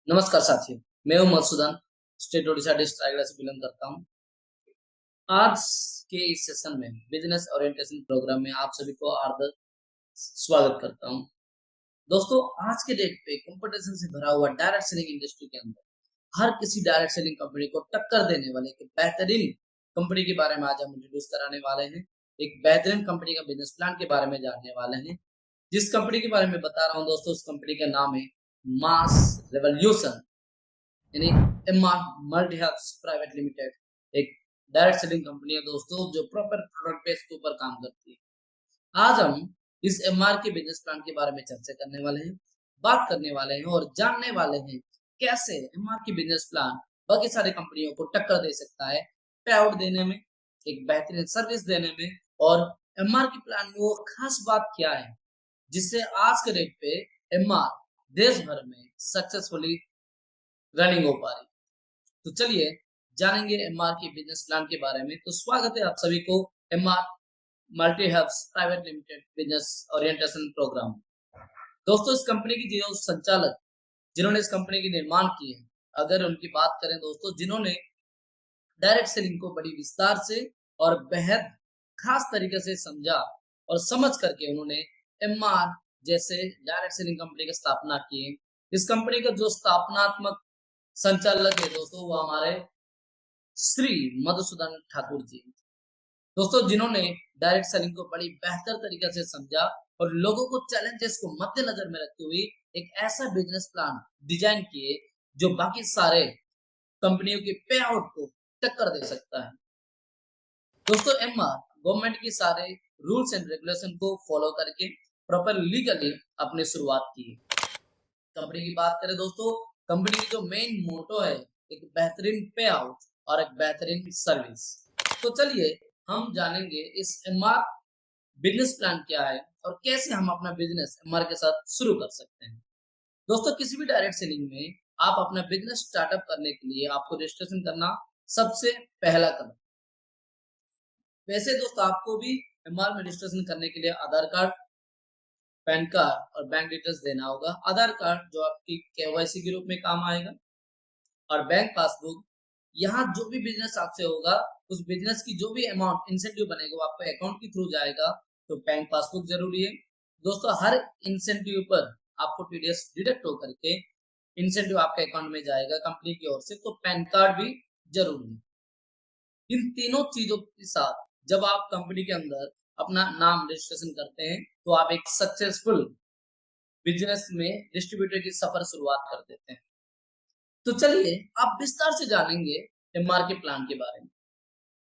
नमस्कार साथियों, मैं हूं मधुसूदन, स्टेट ओडिशा डिस्ट्रिक्ट रायगढ़ से बिलोंग करता हूं। आज के इस सेशन में बिजनेस ओरिएंटेशन प्रोग्राम में आप सभी को हार्दिक स्वागत करता हूं। दोस्तों, आज के डेट पे कंपटीशन से भरा हुआ डायरेक्ट सेलिंग इंडस्ट्री के अंदर हर किसी डायरेक्ट सेलिंग कंपनी को टक्कर देने वाले एक बेहतरीन कंपनी के बारे में आज हम इंट्रोड्यूस कराने वाले हैं। एक बेहतरीन कंपनी का बिजनेस प्लान के बारे में जानने वाले हैं। जिस कंपनी के बारे में बता रहा हूं दोस्तों, उस कंपनी का नाम है मास रेवोल्यूशन, यानी MR multi health private limited. एक डायरेक्ट सेलिंग कंपनी है दोस्तों, जो प्रॉपर प्रोडक्ट बेस के ऊपर काम करती है। आज हम इस एमआर के बिजनेस प्लान के बारे में चर्चा करने वाले हैं, बात करने वाले हैं और जानने वाले हैं कैसे एमआर की बिजनेस प्लान बाकी सारी कंपनियों को टक्कर दे सकता है पे आउट देने में, एक बेहतरीन सर्विस देने में। और एमआर की प्लान में वो खास बात क्या है जिससे आज के डेट पे एमआर देश भर में सक्सेसफुली रनिंग हो पा रही। तो चलिए जानेंगे एमआर के बिजनेस प्लान के बारे में। तो स्वागत है आप सभी को MR multi hubs private limited business orientation programme. दोस्तों, इस कंपनी की जो संचालक जिन्होंने इस कंपनी की निर्माण की है, अगर उनकी बात करें दोस्तों, जिन्होंने डायरेक्ट सेलिंग को बड़ी विस्तार से और बेहद खास तरीके से समझा और समझ करके उन्होंने एमआर जैसे डायरेक्ट सेलिंग कंपनी की स्थापना की है। इस कंपनी का जो स्थापनात्मक संचालक है दोस्तों, वो हमारे श्री मधुसूदन ठाकुर जी दोस्तों, जिन्होंने डायरेक्ट सेलिंग को बड़ी बेहतर तरीके से समझा और लोगों को चैलेंजेस को मद्देनजर में रखते हुए एक ऐसा बिजनेस प्लान डिजाइन किए जो बाकी सारे कंपनियों के पे आउट को टक्कर दे सकता है। दोस्तों, एमआर गवर्नमेंट की सारे रूल्स एंड रेगुलेशन को फॉलो करके प्रॉपर लीगली अपनी शुरुआत की। कंपनी की बात करें दोस्तों, कंपनी की जो मेन मोटो है एक बेहतरीन पे आउट और एक बेहतरीन सर्विस। तो चलिए हम जानेंगे इस एमआर बिजनेस प्लान क्या है और कैसे हम अपना बिजनेस एमआर के साथ शुरू कर सकते हैं। दोस्तों, किसी भी डायरेक्ट सेलिंग में आप अपना बिजनेस स्टार्टअप करने के लिए आपको रजिस्ट्रेशन करना सबसे पहला कदम। वैसे दोस्तों, आपको भी एमआर में रजिस्ट्रेशन करने के लिए आधार कार्ड, पैन कार्ड और बैंक डिटेल्स देना होगा। आधार कार्ड जो आपकी केवाईसी के रूप में काम आएगा, और बैंक पासबुक। यहाँ जो भी बिजनेस आपसे होगा उस बिजनेस की जो भी अमाउंट इंसेंटिव बनेगा वो आपको अकाउंट के थ्रू जाएगा, तो बैंक पासबुक जरूरी है। दोस्तों, हर इंसेंटिव पर आपको टीडीएस डिडक्ट होकर के इंसेंटिव आपके अकाउंट में जाएगा कंपनी की ओर से, तो पैन कार्ड भी जरूरी है। इन तीनों चीजों के साथ जब आप कंपनी के अंदर अपना नाम रजिस्ट्रेशन करते हैं तो आप एक सक्सेसफुल बिजनेस में डिस्ट्रीब्यूटर की सफर शुरुआत कर देते हैं। तो चलिए आप विस्तार से जानेंगे एमआर के प्लान के बारे में।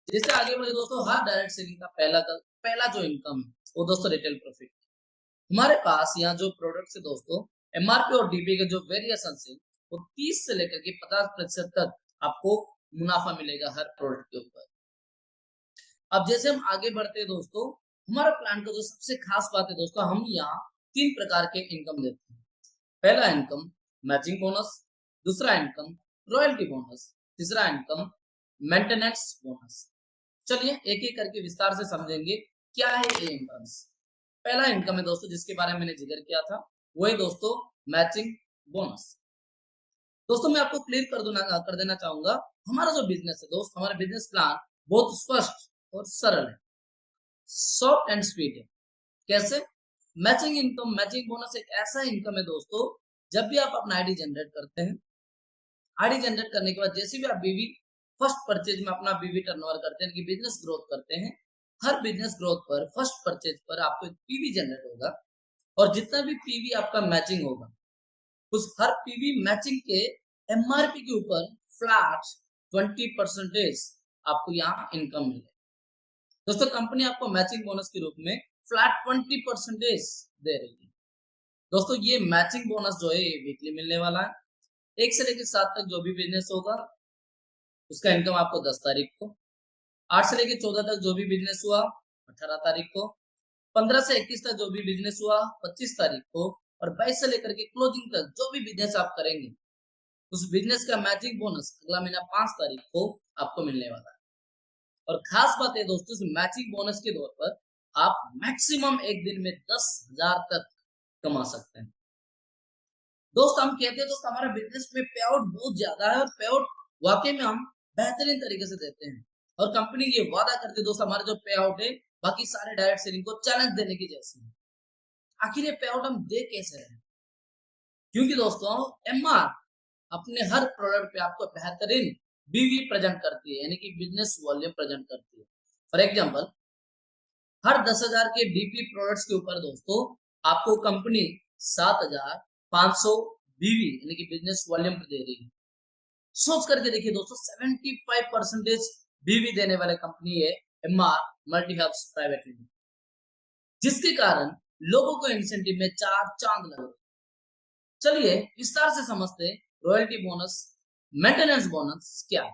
जैसे आगे बढ़े दोस्तों, हर डायरेक्ट सेलिंग का पहला जो इनकम है वो दोस्तों रिटेल प्रॉफिट। हमारे पास यहाँ जो प्रोडक्ट है दोस्तों, एमआरपी और डीपी के जो वेरिएशन है वो 30 से लेकर के 50% तक आपको मुनाफा मिलेगा हर प्रोडक्ट के ऊपर। अब जैसे हम आगे बढ़ते हैं दोस्तों, हमारा प्लान का जो सबसे खास बात है दोस्तों, हम यहाँ 3 प्रकार के इनकम देते हैं। पहला इनकम मैचिंग बोनस, दूसरा इनकम रॉयल्टी बोनस, तीसरा इनकम मेंटेनेंस बोनस। चलिए एक एक करके विस्तार से समझेंगे क्या है ये इनकम्स। पहला इनकम है दोस्तों जिसके बारे में मैंने जिक्र किया था, वो है दोस्तों मैचिंग बोनस। दोस्तों, मैं आपको क्लियर कर देना चाहूंगा, हमारा जो बिजनेस है दोस्त, हमारा बिजनेस प्लान बहुत स्पष्ट और सरल है, शॉर्ट एंड स्वीट है। कैसे? मैचिंग इनकम, मैचिंग बोनस एक ऐसा इनकम है दोस्तों, जब भी आप अपना आईडी जनरेट करते हैं, आईडी जनरेट करने के बाद जैसे भी आप बीवी फर्स्ट परचेज में अपना बीवी टर्नओवर करते हैं कि बिजनेस ग्रोथ करते हैं, हर बिजनेस ग्रोथ पर फर्स्ट परचेज पर आपको एक पीवी जनरेट होगा, और जितना भी पीवी आपका मैचिंग होगा उस हर पीवी मैचिंग के एमआरपी के ऊपर फ्लैट 20% आपको यहाँ इनकम मिलेगा। दोस्तों, कंपनी आपको मैचिंग बोनस के रूप में फ्लैट 20% दे रही है। दोस्तों, ये मैचिंग बोनस जो है ये वीकली मिलने वाला है। 1 से लेकर 7 तक जो भी बिजनेस होगा उसका इनकम आपको 10 तारीख को, 8 से लेकर 14 तक जो भी बिजनेस हुआ 18 तारीख को, 15 से 21 तक जो भी बिजनेस हुआ 25 तारीख को, और 22 से लेकर के क्लोजिंग तक जो भी बिजनेस आप करेंगे उस बिजनेस का मैचिंग बोनस अगला महीना 5 तारीख को आपको मिलने वाला है। और खास बात है दोस्तों, इस मैचिंग बोनस के तौर पर आप मैक्सिमम एक दिन में 10,000 तक कमा सकते हैं। दोस्त हम कहते हैं दोस्त हमारा बिजनेस में पे आउट बहुत ज्यादा है और पे आउट वाकई में हम बेहतरीन तरीके से देते हैं और कंपनी ये वादा करती है दोस्त हमारा जो पे आउट है बाकी सारे डायरेक्ट सेलिंग को चैलेंज देने की जैसे है। आखिर ये पे आउट हम दे कैसे रहे? क्योंकि दोस्तों एमआर अपने हर प्रोडक्ट पे आपको बेहतरीन बीवी प्रेजेंट करती है, यानी कि बिजनेस वॉल्यूम प्रेजेंट करती है। फॉर एग्जांपल हर 10,000 के डीपी प्रोडक्ट्स के ऊपर दोस्तों आपको कंपनी 7,500 बीवी यानी कि बिजनेस वॉल्यूम दे रही है। सोच करके देखिए दोस्तों 75% बीवी देने वाले कंपनी है MR multi hubs private limited, जिसके कारण लोगों को इंसेंटिव में चार चांद लग रहे। चलिए विस्तार से समझते रॉयल्टी बोनस मेंटेनेंस बोनस क्या है।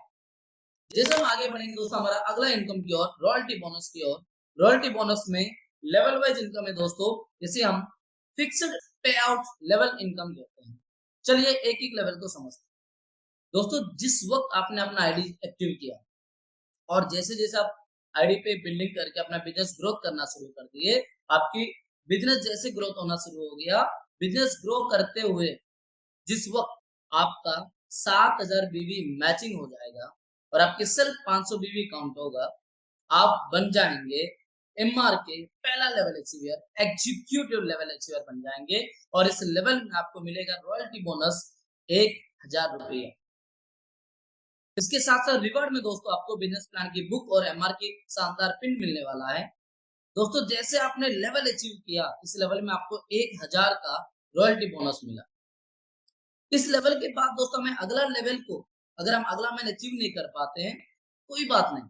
जैसे हम आगे बढ़ेंगे दोस्तों हमारा अगला इनकम की ओर रॉयल्टी बोनस की ओर। रॉयल्टी बोनस में लेवल वाइज इनकम है दोस्तों, जैसे हम फिक्स्ड पे आउट लेवल इनकम कहते हैं। चलिए एक एक लेवल को समझते हैं। दोस्तों जिस वक्त आपने अपना आईडी एक्टिव किया और जैसे जैसे आप आईडी पे बिल्डिंग करके अपना बिजनेस ग्रोथ करना शुरू कर दिए, आपकी बिजनेस जैसे ग्रोथ होना शुरू हो गया, बिजनेस ग्रो करते हुए जिस वक्त आपका 7,000 बीवी मैचिंग हो जाएगा और आपके सिर्फ 500 बीवी काउंट होगा, आप बन जाएंगे एमआर के पहला level achiever, executive level achiever बन जाएंगे। और इस लेवल में आपको मिलेगा रॉयल्टी बोनस 1,000 रुपये। इसके साथ साथ रिवॉर्ड में दोस्तों आपको बिजनेस प्लान की बुक और एमआर की शानदार पिन मिलने वाला है। दोस्तों जैसे आपने लेवल अचीव किया इस लेवल में आपको 1,000 का रॉयल्टी बोनस मिला। इस लेवल के बाद दोस्तों हमें अगला लेवल को अगर हम अगला मैंने अचीव नहीं कर पाते हैं कोई बात नहीं,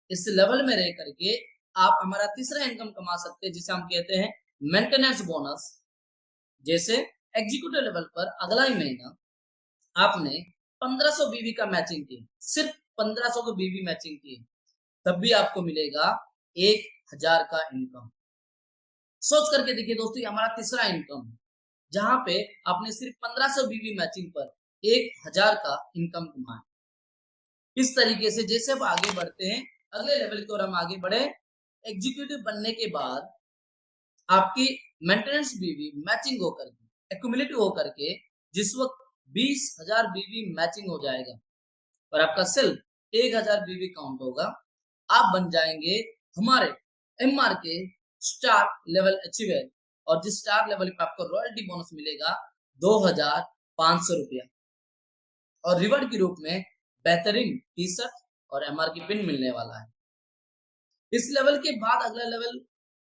इस लेवल में रह करके आप हमारा तीसरा इनकम कमा सकते हैं जिसे हम कहते हैं मेंटेनेंस बोनस। जैसे एग्जीक्यूटिव लेवल पर अगला ही महीना आपने 1500 बीवी का मैचिंग की, सिर्फ 1500 को बीवी मैचिंग की, तब भी आपको मिलेगा 1,000 का इनकम। सोच करके देखिए दोस्तों ये हमारा तीसरा इनकम है जहां पे आपने सिर्फ 1500 बीवी मैचिंग पर 1,000 का इनकम कमाया। इस तरीके से जैसे अब आगे बढ़ते हैं अगले लेवल की ओर हम आगे बढ़े, एग्जीक्यूटिव बनने के बाद आपकी मेंटेनेंस बीवी मैचिंग होकर के एक्यूमुलेटिव होकर के जिस वक्त 20,000 बीवी मैचिंग हो जाएगा और आपका सिर्फ 1,000 बीवी काउंट होगा, आप बन जाएंगे हमारे एमआर के स्टार लेवल अचीवर। और जिस स्टार लेवल पे आपको रॉयल्टी बोनस मिलेगा 2,500 रुपया और रिवॉर्ड के रूप में बेहतरीन टी शर्ट और एमआर की पिन मिलने वाला है। इस लेवल के बाद अगला लेवल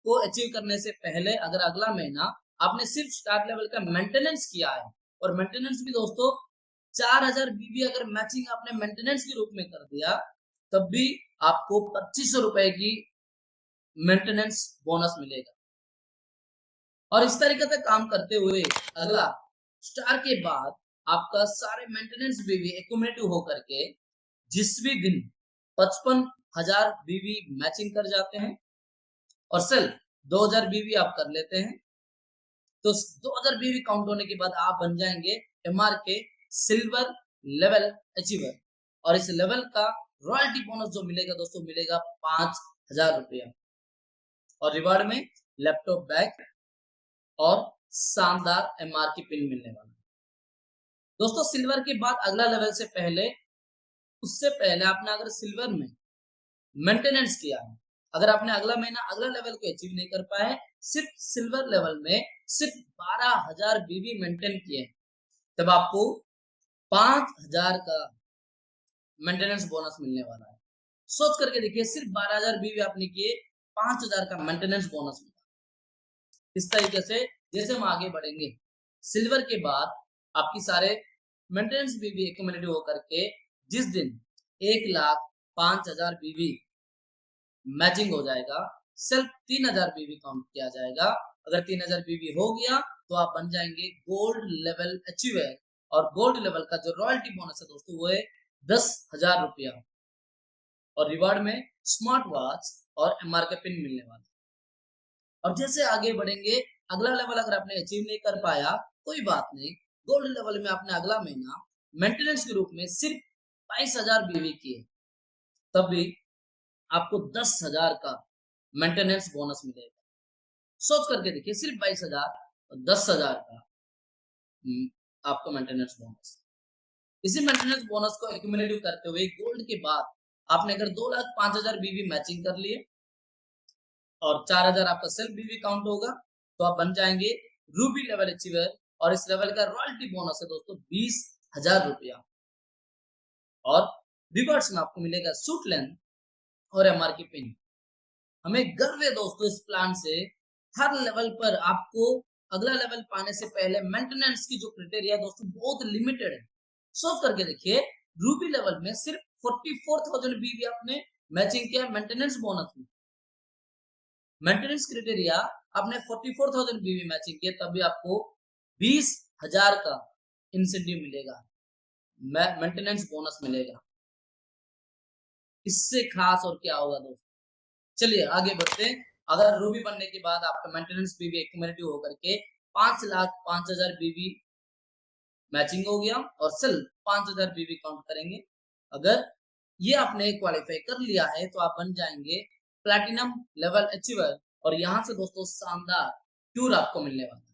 को अचीव करने से पहले अगर अगला महीना आपने सिर्फ स्टार लेवल का मेंटेनेंस किया है और मेंटेनेंस भी दोस्तों 4,000 बीवी अगर मैचिंग आपने मेंटेनेंस के रूप में कर दिया तब भी आपको 2,500 रुपए की मेंटेनेंस बोनस मिलेगा। और इस तरीके से काम करते हुए अगला स्टार के बाद आपका सारे मेंटेनेंस बीवी एक्यूमुलेटिव होकर के जिस भी दिन 55,000 बीवी मैचिंग कर जाते हैं और सिर्फ 2,000 बीवी आप कर लेते हैं, तो 2,000 बीवी काउंट होने के बाद आप बन जाएंगे एमआर के सिल्वर लेवल अचीवर। और इस लेवल का रॉयल्टी बोनस जो मिलेगा दोस्तों मिलेगा 5,000 रुपया और रिवार्ड में लैपटॉप बैग और शानदार एमआर की पिन मिलने वाला है। दोस्तों सिल्वर के बाद अगला लेवल से पहले उससे पहले आपने अगर सिल्वर में मेंटेनेंस किया है, अगर आपने अगला महीना अगला लेवल को अचीव नहीं कर पाए, सिर्फ सिल्वर लेवल में सिर्फ 12,000 बीवी मेंटेन किए, तब आपको 5,000 का मेंटेनेंस बोनस मिलने वाला है। सोच करके देखिए सिर्फ 12,000 बीवी आपने किए, 5,000 का मेंटेनेंस बोनस मिला। इस तरीके से जैसे हम आगे बढ़ेंगे सिल्वर के बाद आपकी सारे मेंटेनेंस बीवी एक्यूमुलेटिव होकर के जिस दिन 1,05,000 बीवी मैचिंग हो जाएगा, सिर्फ 3,000 बीवी काउंट किया जाएगा। अगर 3,000 बीवी हो गया तो आप बन जाएंगे गोल्ड लेवल अचीवर और गोल्ड लेवल का जो रॉयल्टी बोनस है दोस्तों वो है 10,000 रुपया और रिवार्ड में स्मार्ट वॉच और एमआर के पिन मिलने वाला। और जैसे आगे बढ़ेंगे अगला लेवल अगर आपने अचीव नहीं कर पाया कोई बात नहीं, गोल्ड लेवल में आपने अगला महीना मेंटेनेंस के रूप में सिर्फ 22,000 बीवी किए, तब भी आपको 10,000 का मेंटेनेंस बोनस मिलेगा। सोच करके देखिए सिर्फ 22,000 और 10,000 का आपको मेंटेनेंस बोनस। इसी मेंटेनेंस बोनस को एक्यूमुलेटिव करते हुए गोल्ड के बाद आपने अगर 2,05,000 बीवी मैचिंग कर लिए और 4,000 आपका सेल्फ बीवी काउंट होगा तो आप बन जाएंगे रूबी लेवल अचीवर। और इस लेवल का रॉयल्टी बोनस है दोस्तों 20,000 रुपया। और रिवर्स में आपको मिलेगा सूट लेंथ और एमआर की पिन। हमें गर्व है दोस्तों इस प्लान से। हर लेवल पर आपको अगला लेवल पाने से पहले मेंटेनेंस की जो क्राइटेरिया दोस्तों बहुत लिमिटेड है। सोच करके देखिए, रूबी लेवल में सिर्फ 44,000 बीवी आपने मैचिंग किया मेंटेनेंस बोनस में। मेंटेनेंस क्राइटेरिया आपने 44,000 बीवी मैचिंग किया तभी आपको 20,000 का इंसेंटिव मिलेगा, मेंटेनेंस बोनस मिलेगा। इससे खास और क्या होगा दोस्तों। चलिए आगे बढ़ते हैं। अगर रूबी बनने के बाद आपका मेंटेनेंस बीवी एक्यूमुलेटिव होकर के 5,05,000 बीवी मैचिंग हो गया और सिर्फ 5,000 बीवी काउंट करेंगे। अगर ये आपने क्वालिफाई कर लिया है तो आप बन जाएंगे प्लैटिनम लेवल अचीवर। और यहां से दोस्तों शानदार टूर आपको मिलने वाला है।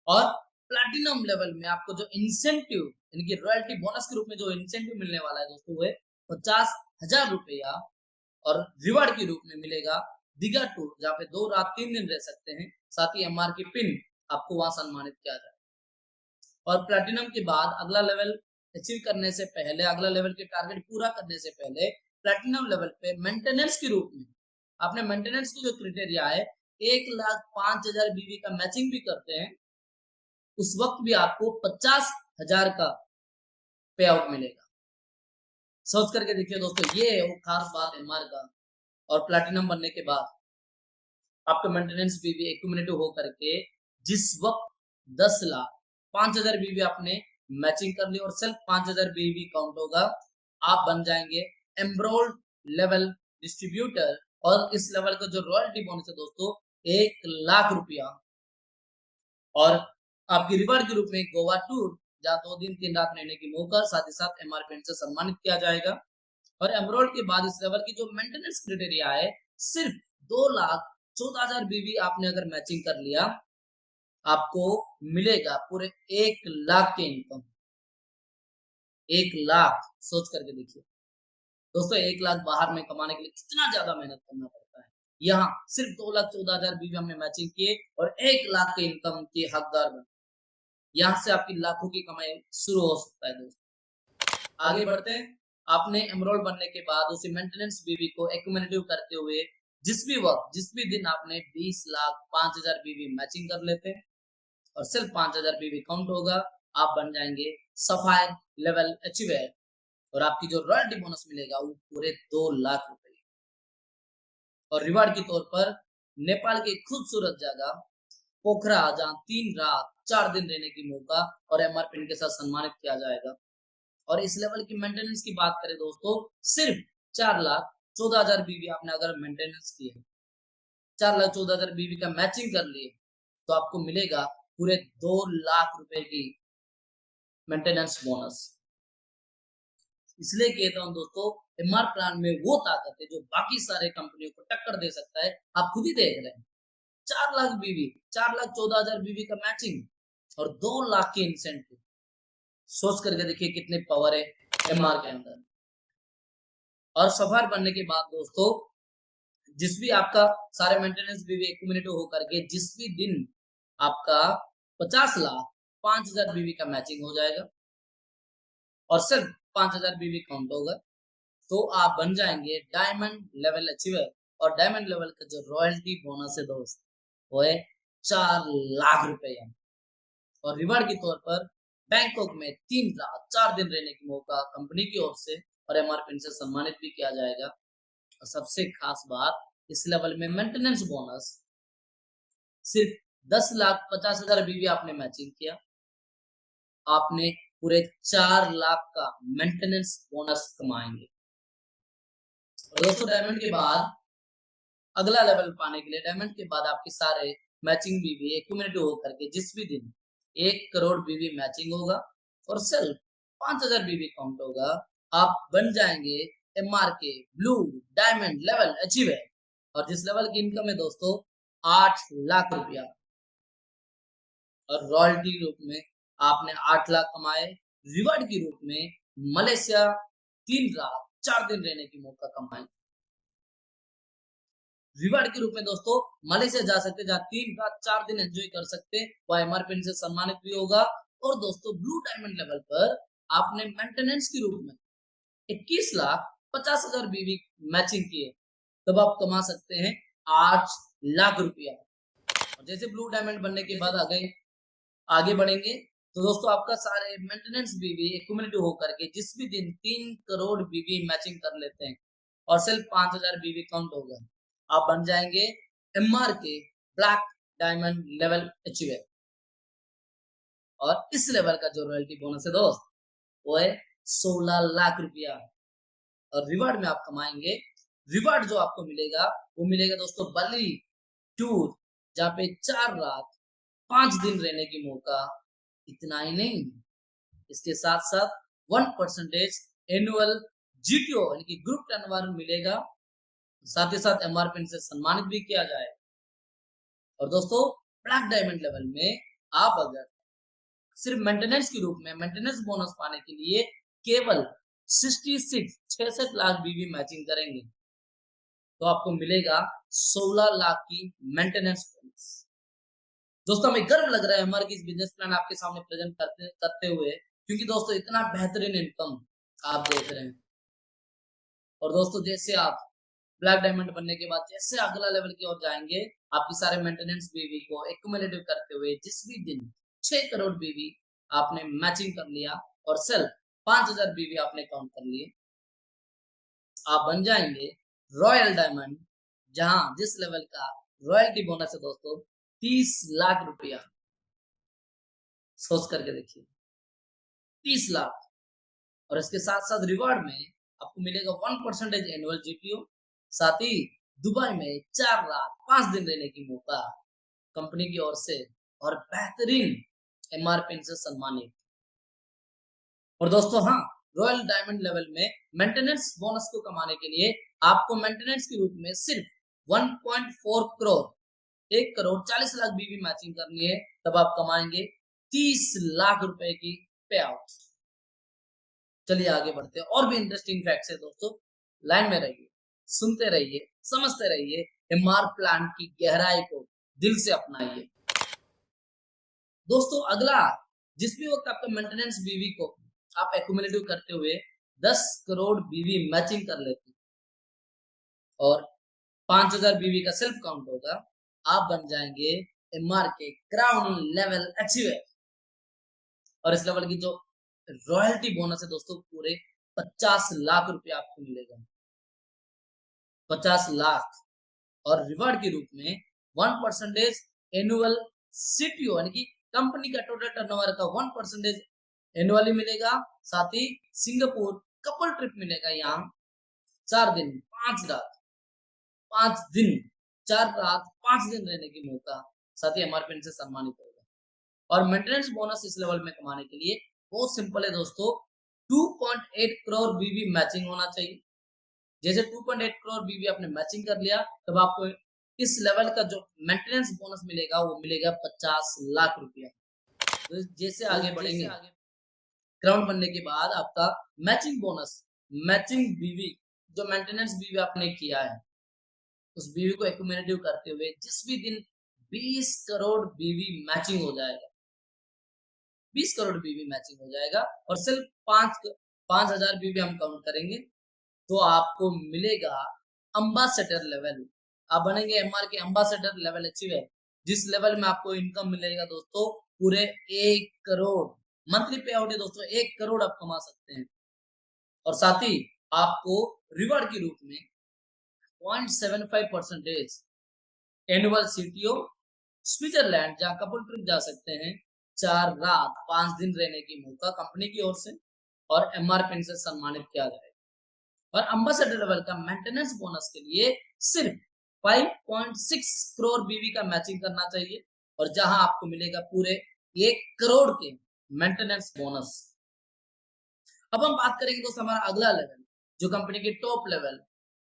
और प्लैटिनम लेवल में आपको जो इंसेंटिव यानी कि रॉयल्टी बोनस के रूप में जो इंसेंटिव मिलने वाला है दोस्तों वो 50,000 रुपया और रिवार्ड के रूप में मिलेगा दिगा टूर, जहाँ पे 2 रात 3 दिन रह सकते हैं। साथ ही एमआर की पिन आपको वहां सम्मानित किया जाए। और प्लैटिनम के बाद अगला लेवल अचीव करने से पहले, अगला लेवल के टारगेट पूरा करने से पहले प्लैटिनम लेवल पे मेंटेनेंस के रूप में आपने मेंटेनेंस की जो क्राइटेरिया है 1,05,000 बीवी का मैचिंग भी करते हैं, उस वक्त भी आपको 50,000 का पे आउट मिलेगा। सोच करके देखिए दोस्तों, ये है वो खास बात एमआर का। और प्लैटिनम बनने के बाद आपका मेंटेनेंस बीवी एक्यूमुलेटिव हो करके जिस वक्त 10,05,000 बीवी आपने मैचिंग कर ली और सिर्फ 5,000 बीवी काउंट होगा, आप बन जाएंगे एम्ब्रोल्ड लेवल डिस्ट्रीब्यूटर। और इस लेवल का जो रॉयल्टी बोनस है दोस्तों 1,00,000 रुपया। और आपकी रिवार्ड के रूप में गोवा टूर, जहाँ 2 दिन 3 रात रहने की मौका, साथ ही साथ एमआर पेंट से सम्मानित किया जाएगा। और एमरोल्ड के बाद इस लेवल की जो मेंटेनेंस क्राइटेरिया है सिर्फ 2,14,000 बीवी आपने अगर मैचिंग कर लिया आपको मिलेगा पूरे 1,00,000 के इनकम। 1,00,000 सोच करके देखिए दोस्तों, 1,00,000 बाहर में कमाने के लिए कितना ज्यादा मेहनत करना पड़ता है। यहाँ सिर्फ 2,14,000 बीवी हमने मैचिंग किए और 1,00,000 के इनकम के हकदार बने। यहाँ से आपकी लाखों की कमाई शुरू हो सकता है दोस्तों। आगे बढ़ते हैं। आपने एमरोल बनने के बाद उसी मेंटेनेंस बीवी को एक्यूमुलेटिव करते हुए जिस भी वक्त जिस भी दिन आपने 20,05,000 बीवी मैचिंग कर लेते हैं और सिर्फ 5,000 बीवी काउंट होगा, आप बन जाएंगे सफायर लेवल अचीवर। और आपकी जो रॉयल्टी बोनस मिलेगा वो पूरे 2,00,000 रुपए। और रिवार्ड के तौर पर नेपाल की खूबसूरत जगह पोखरा, जहाँ 3 रात 4 दिन रहने की मौका और एमआर पिन के साथ सम्मानित किया जाएगा। और इस लेवल की मेंटेनेंस की बात करें दोस्तों, सिर्फ 4,14,000 बीवी आपने अगर मेंटेनेंस की है, 4,14,000 बीवी का मैचिंग कर लिए तो आपको मिलेगा पूरे 2,00,000 रुपए की मेंटेनेंस बोनस। इसलिए कहता हूं दोस्तों, एमआर प्लान में वो ताकत है जो बाकी सारे कंपनियों को टक्कर दे सकता है। आप खुद ही देख रहे हैं, 4,00,000 बीवी, 4,14,000 बीवी का मैचिंग और 2,00,000 के इंसेंटिव। सोच करके देखिए कितने पावर है एमआर के अंदर। और सफायर बनने के बाद दोस्तों जिस भी आपका सारे मेंटेनेंस बीवी एक्यूमुलेटिव होकर के जिस भी दिन आपका 50,05,000 बीवी का मैचिंग हो जाएगा और सिर्फ 5,000 बीवी काउंट होगा, तो आप बन जाएंगे डायमंड लेवल अचीवर। और डायमंड लेवल का जो रॉयल्टी बोनस है दोस्त वो है 4,00,000 रुपया। और रिवार्ड के तौर पर बैंकॉक में 3 रात 4 दिन रहने की मौका कंपनी की ओर से और एमआर पिन से सम्मानित भी किया जाएगा। और सबसे खास बात, इस लेवल में मेंटेनेंस बोनस सिर्फ 10,50,000 बीवी आपने मैचिंग किया, आपने पूरे 4,00,000 का मेंटेनेंस बोनस कमाएंगे। और दोस्तों डायमंड के बाद अगला लेवल पाने के लिए, डायमंड के बाद आपके सारे मैचिंग बीवी एक्यूमुलेटिव होकर के जिस भी दिन 1 करोड़ बीवी मैचिंग होगा और सिर्फ 5,000 बीवी काउंट होगा, आप बन जाएंगे एमआर के ब्लू डायमंड लेवल अचीवर। और जिस लेवल की इनकम है दोस्तों 8,00,000 रुपया और रॉयल्टी रूप में आपने 8 लाख कमाए। रिवार्ड के रूप में मलेशिया 3 रात 4 दिन रहने की मौका कमाए। रिवार्ड के रूप में दोस्तों मलेशिया जा सकते, जहां 3 रात 4 दिन एंजॉय कर सकते, वह एमआरपी से सम्मानित भी होगा। और दोस्तों ब्लू डायमंड लेवल पर आपने मेंटेनेंस के रूप में 21,50,000 बीवी मैचिंग किए, तब आप कमा सकते हैं 8 लाख रुपया। और जैसे ब्लू डायमंड बनने के बाद आगे बढ़ेंगे तो दोस्तों आपका सारे मेंटेनेंस बीवी एक्यूमुलेटिव होकर के जिस भी दिन 3 करोड़ बीवी मैचिंग कर लेते हैं और सिर्फ 5,000 बीवी काउंट होगा, आप बन जाएंगे एमआर के ब्लैक डायमंड लेवल अचीवर। और इस लेवल का जो रॉयल्टी बोनस है दोस्त, वो है 16 लाख रुपया। और रिवार्ड में आप कमाएंगे, रिवार्ड जो आपको मिलेगा वो मिलेगा दोस्तों बली टूर, जहां पे 4 रात 5 दिन रहने की मौका। इतना ही नहीं, इसके साथ साथ 1% एनुअल जीटीओ यानी कि ग्रुप टर्नओवर मिलेगा। साथ ही साथ एमआरपी से सम्मानित भी किया जाए। और दोस्तों ब्लैक डायमंड लेवल में आप अगर सिर्फ मेंटेनेंस के रूप में मेंटेनेंस बोनस पाने के लिए केवल 66 लाख बीवी मैचिंग करेंगे, तो आपको मिलेगा 16 लाख की मेंटेनेंस बोनस। दोस्तों हमें गर्व लग रहा है हमारे इस बिजनेस प्लान आपके सामने प्रेजेंट करते हुए, क्योंकि दोस्तों इतना बेहतरीन इनकम आप देख रहे हैं। और दोस्तों जैसे आप ब्लैक डायमंड बनने के बाद जैसे अगला लेवल की ओर जाएंगे, आपकी सारे मेंटेनेंस बीवी को एक्यूमुलेटिव करते हुए जिस भी दिन 6 करोड़ बीवी आपने मैचिंग कर लिया और सिर्फ 5,000 बीवी आपने काउंट कर लिए, आप बन जाएंगे रॉयल डायमंड, जहां जिस लेवल का रॉयल्टी बोनस है दोस्तों 30 लाख रुपया। सोच करके देखिए 30 लाख। और इसके साथ साथ रिवार्ड में आपको मिलेगा 1% एनुअल जीटीओ, साथ ही दुबई में 4 रात 5 दिन रहने की मौका कंपनी की ओर से और बेहतरीन एमआरपी से सम्मानित। और दोस्तों हाँ, रॉयल डायमंड लेवल में मेंटेनेंस बोनस को कमाने के लिए आपको मेंटेनेंस के रूप में सिर्फ 1.4 करोड़ 1 करोड़ 40 लाख बीवी मैचिंग करनी है, तब आप कमाएंगे 30 लाख रुपए की पे आउट। चलिए आगे बढ़ते हैं, और भी इंटरेस्टिंग फैक्ट्स है दोस्तों, लाइन में रहिए, सुनते रहिए, समझते रहिए, एमआर प्लान की गहराई को दिल से अपनाइए। दोस्तों अगला, जिस भी वक्त आपका मेंटेनेंस बीवी को आप एक्यूमुलेटिव करते हुए 10 करोड़ बीवी मैचिंग कर लेते और 5,000 बीवी का सेल्फ काउंट होगा, आप बन जाएंगे एमआर के क्राउन लेवल अचीवर। और इस लेवल की जो रॉयल्टी बोनस है दोस्तों पूरे 50 लाख रुपए आपको मिलेगा, 50 लाख। और रिवार्ड के रूप में 1% एनुअल सीटीओ यानी कि कंपनी का टोटल टर्नओवर का 1% एनुअली मिलेगा। साथ ही सिंगापुर कपल ट्रिप मिलेगा, यहाँ 4 दिन 5 रात 5 दिन 4 रात 5 दिन रहने की मौका, साथ ही एमआरपी से सम्मानित होगा। और मेंटेनेंस बोनस इस लेवल में कमाने के लिए बहुत सिंपल है दोस्तों, 2.8 करोड़ बीवी मैचिंग होना चाहिए। जैसे 2.8 करोड़ बीवी आपने मैचिंग कर लिया, तब आपको इस लेवल का जो मेंटेनेंस बोनस मिलेगा वो मिलेगा 50 लाख रुपया। तो जैसे आगे बढ़ेंगे, क्राउन बनने के बाद आपका मैचिंग बोनस, मैचिंग बीवी जो मेंटेनेंस बीवी आपने किया है उस बीवी को एक्यूमुलेटिव करते हुए जिस भी दिन 20 करोड़ बीवी मैचिंग हो जाएगा, 20 करोड़ बीवी मैचिंग हो जाएगा और सिर्फ 5,000 बीवी हम काउंट करेंगे, तो आपको मिलेगा अम्बासेडर लेवल। आप बनेंगे एमआर के अम्बासेडर लेवल अचीवर, जिस लेवल में आपको इनकम मिलेगा दोस्तों पूरे 1 करोड़ मंथली पे आउट है दोस्तों, 1 करोड़ आप कमा सकते हैं। और साथ ही आपको रिवार्ड के रूप में 0.75% एनुअल सीटीओ, स्विट्जरलैंड जहां कपल ट्रिप जा सकते हैं, 4 रात 5 दिन रहने की मौका कंपनी की ओर से और एमआरपी से सम्मानित किया जाएगा। और अम्बासेडर लेवल का मेंटेनेंस बोनस के लिए सिर्फ 5.6 करोड़ बीवी का मैचिंग करना चाहिए, और जहां आपको मिलेगा पूरे 1 करोड़ के मेंटेनेंस बोनस। अब हम बात करेंगे दोस्तों हमारा अगला लेवल, जो कंपनी के टॉप लेवल,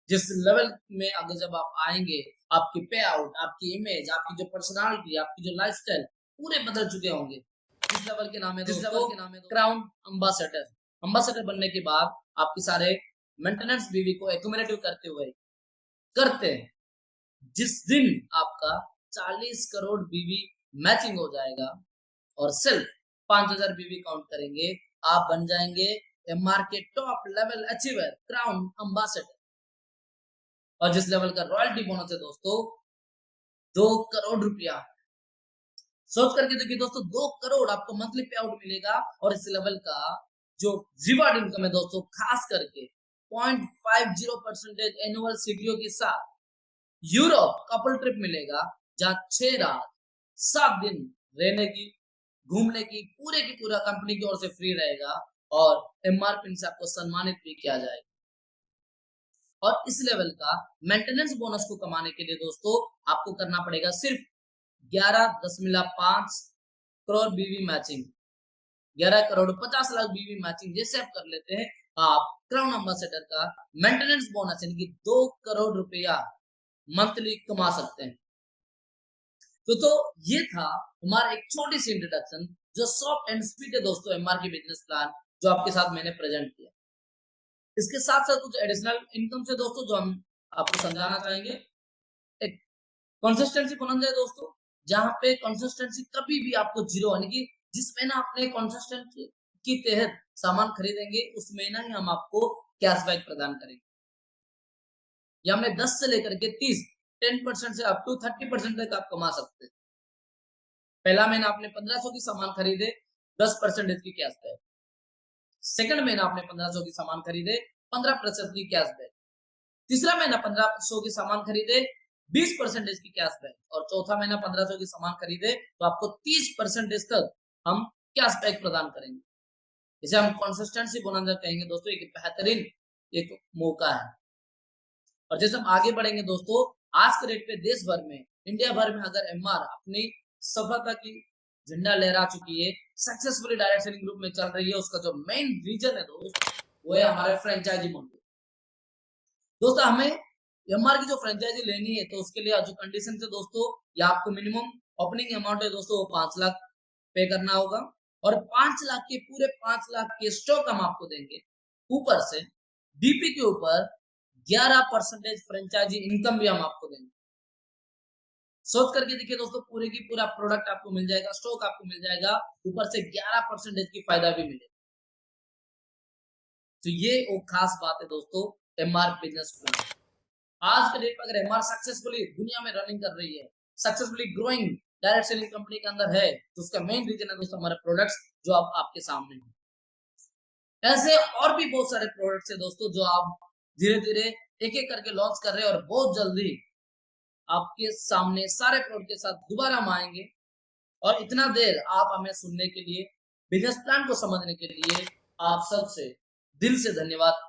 जिस लेवल में अगर जब आप आएंगे आपकी पे आउट, आपकी इमेज, आपकी जो पर्सनालिटी, आपकी जो लाइफस्टाइल पूरे बदल चुके होंगे। जिस लेवल के नाम है दोस्तों क्राउन अम्बासडर। अम्बासडर बनने के बाद आपके सारे मेंटेनेंस बीवी को एक्यूमुलेटिव करते हैं। जिस दिन आपका 40 करोड़ बीवी मैचिंग हो जाएगा और सिर्फ 5000 बीवी काउंट करेंगे, आप बन जाएंगे एमआर के top level achiever crown ambassador. और जिस लेवल का रॉयल्टी बोनस है दोस्तों 2 करोड़ रुपया। सोच करके देखिए दोस्तों, 2 करोड़ आपको मंथली पे आउट मिलेगा। और इस लेवल का जो रिवार्ड इनकम है दोस्तों, खास करके 0.50% एनुअल सीटीओ के साथ यूरोप कपल ट्रिप मिलेगा, जहां 6 रात 7 दिन रहने की, घूमने की पूरा कंपनी की ओर से फ्री रहेगा और एमआर पिन से आपको सम्मानित भी किया जाएगा। और इस लेवल का मेंटेनेंस बोनस को कमाने के लिए दोस्तों आपको करना पड़ेगा सिर्फ 11.5 करोड़ बीवी मैचिंग, 11 करोड़ 50 लाख बीवी मैचिंग जैसे आप कर लेते हैं, आप क्राउन अम्बासडर का मेंटेनेंस बोनस यानी कि 2 करोड़ रुपया मंथली कमा सकते हैं। तो ये था हमारा एक छोटी सी इंट्रोडक्शन, जो सॉफ्ट एंड स्वीट है दोस्तों एमआर की बिजनेस प्लान, जो आपके साथ मैंने प्रेजेंट किया। इसके साथ साथ कुछ एडिशनल इनकम से दोस्तों जो हम आपको समझाना चाहेंगे। एक कंसिस्टेंसी बनाना है दोस्तों, जहां पे कंसिस्टेंसी कभी भी आपको जीरो, यानी कि जिस महीना आपने कंसिस्टेंसी के तहत सामान खरीदेंगे उस महीना ही हम आपको कैशबैक प्रदान करेंगे। या हमने 10 से लेकर के 30 10% से अप टू 30% तक आप कमा सकते हैं। पहला महीना आपने 1500 की सामान खरीदे, 10% की कैशबैक। सेकंड महीना आपने 1500 की सामान खरीदे, 15% की कैशबैक। तीसरा महीना 1500 की सामान खरीदे, 20% की कैशबैक। और चौथा महीना 1500 की सामान खरीदे तो आपको 30% तक हम कैशबैक प्रदान करेंगे। इसे हम कंसिस्टेंसी बोनस कहेंगे दोस्तों। एक बेहतरीन एक मौका है। और जैसे हम आगे बढ़ेंगे दोस्तों, आज के डेट पे देश भर में, इंडिया भर में अगर एमआर अपनी सफलता की झंडा लहरा चुकी है, सक्सेसफुली डायरेक्ट सेलिंग ग्रुप में चल रही है, उसका जो मेन रीजन है दोस्त वो है हमारे फ्रेंचाइजी मॉडल। दोस्तों हमें एमआर की जो फ्रेंचाइजी लेनी है तो उसके लिए जो कंडीशन है दोस्तों, या आपको मिनिमम ओपनिंग अमाउंट है दोस्तों वो 5 लाख पे करना होगा। और 5 लाख के पूरे 5 लाख के स्टॉक हम आपको देंगे। ऊपर से डीपी के ऊपर 11% फ्रेंचाइजी इनकम भी हम आपको देंगे। सोच करके देखिए दोस्तों, पूरे की पूरा प्रोडक्ट आपको मिल जाएगा, स्टॉक आपको मिल जाएगा, ऊपर से 11% की फायदा भी मिलेगा। तो ये वो खास बात है दोस्तों एमआर बिजनेस प्लान। आज के डेट में अगर एमआर सक्सेसफुली दुनिया में रनिंग कर रही है, successfully growing direct selling company के अंदर है, तो उसका मेन रीजन है दोस्तों हमारे प्रोडक्ट्स जो आप आपके सामने हैं। ऐसे और भी बहुत सारे प्रोडक्ट्स है दोस्तों जो आप धीरे धीरे एक एक करके लॉन्च कर रहे हैं, और बहुत जल्दी आपके सामने सारे प्रोडक्ट के साथ दोबारा हम आएंगे। और इतना देर आप हमें सुनने के लिए, बिजनेस प्लान को समझने के लिए आप सबसे दिल से धन्यवाद,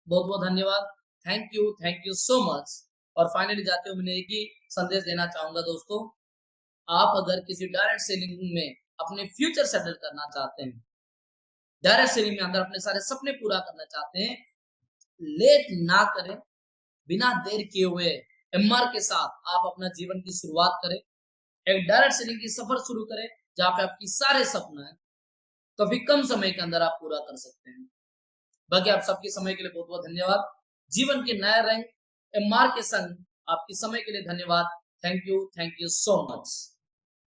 बहुत बहुत धन्यवाद। Thank you so much. और फाइनली जाते हुए मैं एक ही संदेश देना चाहूंगा दोस्तों, आप अगर किसी डायरेक्ट सेलिंग में अपने फ्यूचर सेटल करना चाहते हैं, डायरेक्ट सेलिंग में अंदर अपने सारे सपने पूरा करना चाहते हैं, लेट ना करें, बिना देर किए हुए एमआर के साथ आप अपना जीवन की शुरुआत करें। एक डायरेक्ट सेलिंग की सफर शुरू करें जहां पे आपकी सारे सपने काफी कम समय के अंदर आप पूरा कर सकते हैं। बाकी आप सबके समय के लिए बहुत बहुत धन्यवाद। जीवन के नए रंग एमआर के संग आपके समय के लिए धन्यवाद। Thank you so much.